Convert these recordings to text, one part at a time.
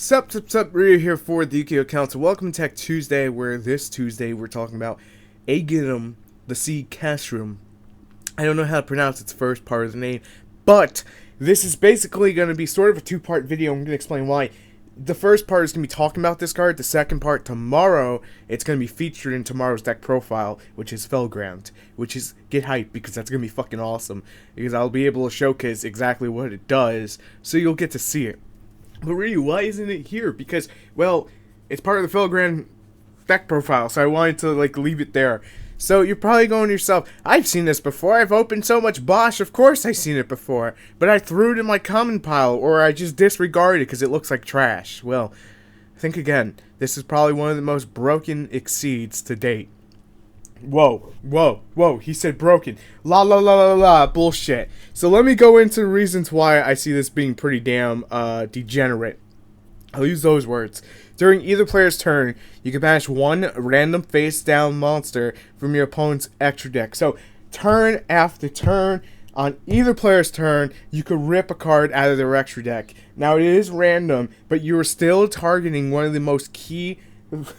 Sup, Ryu here for the TheYugiohCouncil. Welcome to Tech Tuesday, where this Tuesday we're talking about Aegaion, the sea Castrum. I don't know how to pronounce its first part of the name, but this is basically going to be sort of a two-part video. I'm going to explain why. The first part is going to be talking about this card. The second part, tomorrow, it's going to be featured in tomorrow's deck profile, which is Felgrand, which is, get hyped, because that's going to be fucking awesome, because I'll be able to showcase exactly what it does, so you'll get to see it. But Ryu, why isn't it here? Because, well, it's part of the Felgrand deck profile, so I wanted to, leave it there. So you're probably going to yourself, I've seen this before, I've opened so much Bosch, of course I've seen it before, but I threw it in my common pile, or I just disregarded it because it looks like trash. Well, think again, this is probably one of the most broken exceeds to date. Whoa, he said broken. La, bullshit. So let me go into reasons why I see this being pretty damn degenerate. I'll use those words. During either player's turn, you can banish one random face-down monster from your opponent's extra deck. So, turn after turn, on either player's turn, you could rip a card out of their extra deck. Now, it is random, but you are still targeting one of the most key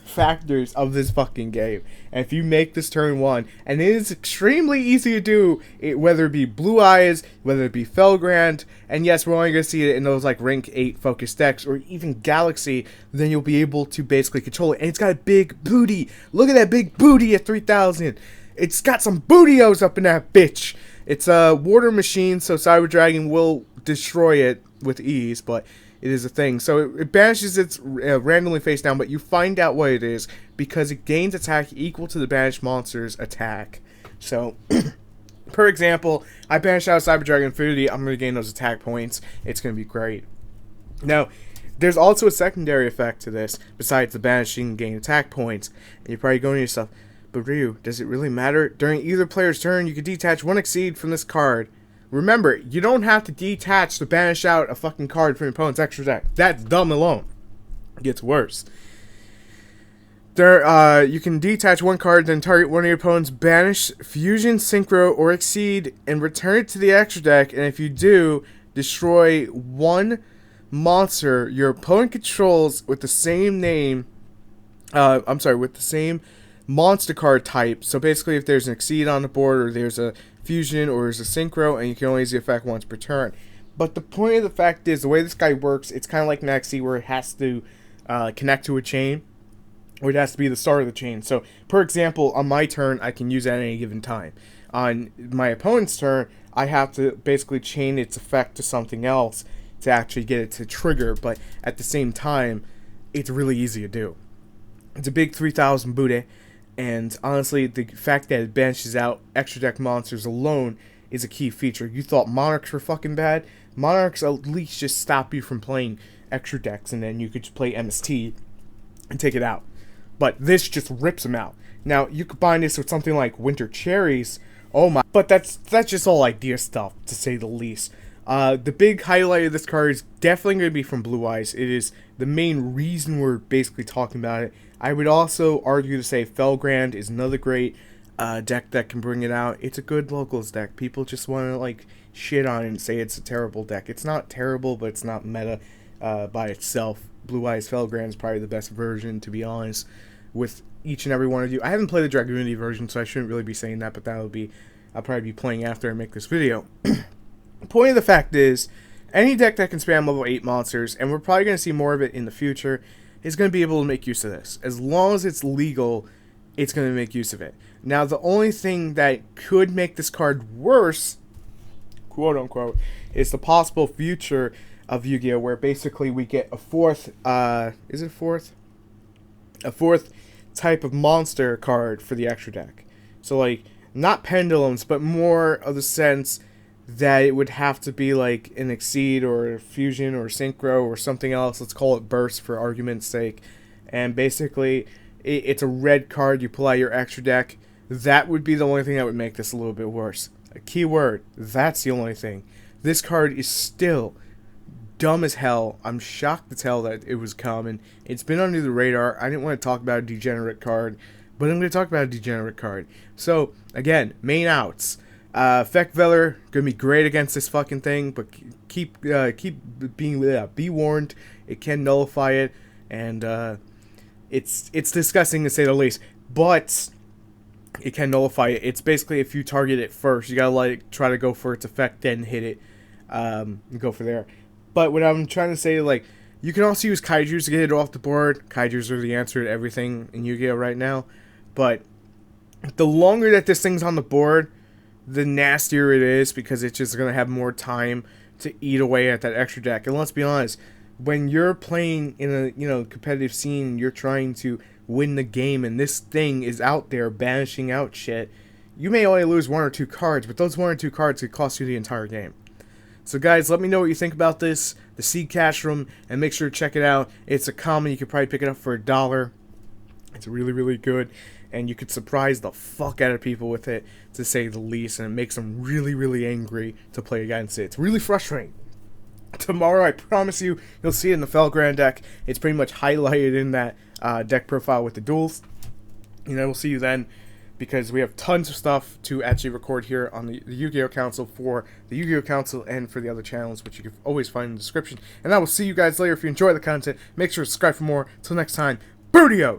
factors of this fucking game. And if you make this turn one, and it is extremely easy to do, whether it be Blue Eyes, whether it be Felgrand, and yes, we're only going to see it in those rank 8 focus decks, or even Galaxy, then you'll be able to basically control it. And it's got a big booty. Look at that big booty at 3,000. It's got some bootios up in that bitch. It's a water machine, so Cyber Dragon will destroy it with ease, but it is a thing. So it banishes its randomly face down, but you find out what it is because it gains attack equal to the banished monster's attack. So, per example, I banish out Cyber Dragon Infinity, I'm going to gain those attack points. It's going to be great. Now, there's also a secondary effect to this, besides the banishing and gain attack points. And you're probably going to yourself, but Ryu, does it really matter? During either player's turn, you can detach one Exceed from this card. Remember, you don't have to detach to banish out a fucking card from your opponent's extra deck. That's dumb alone. It gets worse. You can detach one card, then target one of your opponent's banish, fusion, synchro, or exceed, and return it to the extra deck. And if you do, destroy one monster your opponent controls with the same name. With the same monster card type. So basically, if there's an exceed on the board, or there's a fusion, or there's a synchro, and you can only use the effect once per turn. But the point of the fact is, the way this guy works, it's kind of like Nexi, where it has to connect to a chain, or it has to be the start of the chain. So, per example, on my turn, I can use it at any given time. On my opponent's turn, I have to basically chain its effect to something else to actually get it to trigger, but at the same time, it's really easy to do. It's a big 3,000 booty. And honestly, the fact that it banishes out extra deck monsters alone is a key feature. You thought Monarchs were fucking bad? Monarchs at least just stop you from playing extra decks, and then you could just play MST and take it out. But this just rips them out. Now, you combine this with something like Winter Cherries. Oh my. But that's just all idea stuff, to say the least. The big highlight of this card is definitely going to be from Blue Eyes. It is the main reason we're basically talking about it. I would also argue to say Felgrand is another great deck that can bring it out. It's a good locals deck. People just want to shit on it and say it's a terrible deck. It's not terrible, but it's not meta by itself. Blue Eyes Felgrand is probably the best version, to be honest, with each and every one of you. I haven't played the Dragoonity version, so I shouldn't really be saying that, but I'll probably be playing after I make this video. The point of the fact is, any deck that can spam level 8 monsters, and we're probably going to see more of it in the future, is going to be able to make use of this. As long as it's legal, it's going to make use of it. Now, the only thing that could make this card worse, quote unquote, is the possible future of Yu-Gi-Oh! Where basically we get a fourth, A fourth type of monster card for the extra deck. So, not pendulums, but more of the sense that it would have to be an Exceed or a Fusion or Synchro or something else. Let's call it Burst for argument's sake. And basically, it's a red card. You pull out your extra deck. That would be the only thing that would make this a little bit worse. A key word. That's the only thing. This card is still dumb as hell. I'm shocked to tell that it was common. It's been under the radar. I didn't want to talk about a degenerate card, but I'm going to talk about a degenerate card. So, again, main outs. Effect Veller gonna be great against this fucking thing, but keep being be warned. It can nullify it, and it's disgusting to say the least. But it can nullify it. It's basically if you target it first, you gotta try to go for its effect, then hit it, and go for there. But what I'm trying to say, you can also use Kaijus to get it off the board. Kaijus are the answer to everything in Yu-Gi-Oh right now. But the longer that this thing's on the board, the nastier it is, because it's just going to have more time to eat away at that extra deck. And let's be honest, when you're playing in a competitive scene, you're trying to win the game, and this thing is out there banishing out shit, you may only lose 1 or 2 cards, but those 1 or 2 cards could cost you the entire game. So guys, let me know what you think about this, the Seed Castrum, and make sure to check it out. It's a common. You could probably pick it up for $1. It's really, really good, and you could surprise the fuck out of people with it, to say the least, and it makes them really, really angry to play against it. It's really frustrating. Tomorrow, I promise you, you'll see it in the Felgrand deck. It's pretty much highlighted in that deck profile with the duels. And I will see you then, because we have tons of stuff to actually record here on the Yu-Gi-Oh! Council for the Yu-Gi-Oh! Council and for the other channels, which you can always find in the description. And I will see you guys later. If you enjoy the content, make sure to subscribe for more. Until next time, Booty-O!